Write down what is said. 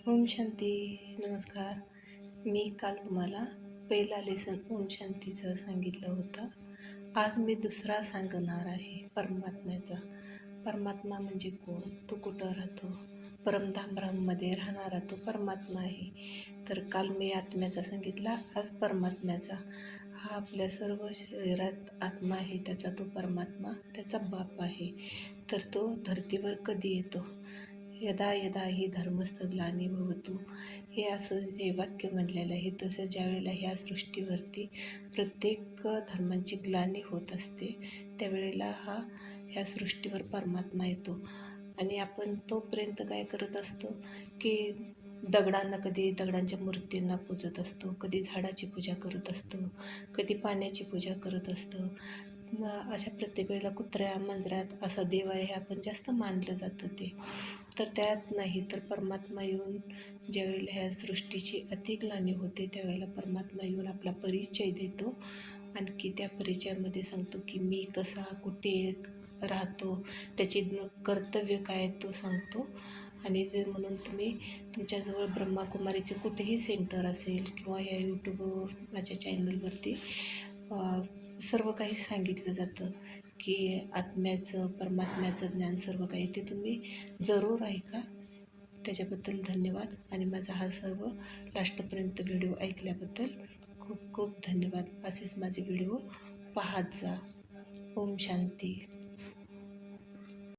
ओम शांती. नमस्कार. मी काल तुम्हाला पहिला लेसन ओम शांतीचा सांगितलं होता. आज मी दुसरा सांगणार आहे परमात्म्याचा. परमात्मा म्हणजे कोण? तो कुठं राहतो? परमधाम ब्रह्ममध्ये राहणारा तो परमात्मा आहे. तर काल मी आत्म्याचा सांगितला, आज परमात्म्याचा. हा आपल्या सर्व शरीरात आत्मा आहे, त्याचा तो परमात्मा त्याचा बाप आहे. तर तो धर्तीवर कधी येतो? यदा यदा ही धर्मस्थ ग्लानिर्भवतु, हे असं जे वाक्य म्हटलेलं आहे, तसं ज्यावेळेला ह्या सृष्टीवरती प्रत्येक धर्मांची ग्लानी होत असते, त्यावेळेला ह्या सृष्टीवर परमात्मा येतो. आणि आपण तोपर्यंत काय करत असतो की कधी दगडांच्या मूर्तींना पूजत असतो, कधी झाडाची पूजा करत असतो, कधी पाण्याची पूजा करत असतो. अशा प्रत्येक वेळेला कुत्र्या मांजरात असा देव आहे हे आपण जास्त मानलं जातं ते. तर त्यात नाही, तर परमात्मा येऊन ज्यावेळेला ह्या सृष्टीची अतिग्लानी होते, त्यावेळेला परमात्मा येऊन आपला परिचय देतो. आणखी त्या परिचयामध्ये सांगतो की मी कसा, कुठे राहतो, त्याचे कर्तव्य काय तो सांगतो. आणि जे म्हणून तुम्ही तुमच्याजवळ ब्रह्माकुमारीचे कुठेही सेंटर असेल किंवा या यूट्यूब माझ्या चॅनलवरती सर्व काही सांगितलं जातं की आत्म्याचं परमात्म्याचं ज्ञान सर्व काही, ते तुम्ही जरूर ऐका. त्याच्याबद्दल धन्यवाद. आणि माझा हा सर्व लास्टपर्यंत व्हिडिओ ऐकल्याबद्दल खूप खूप धन्यवाद. असेच माझे व्हिडिओ पाहत जा. ओम शांती.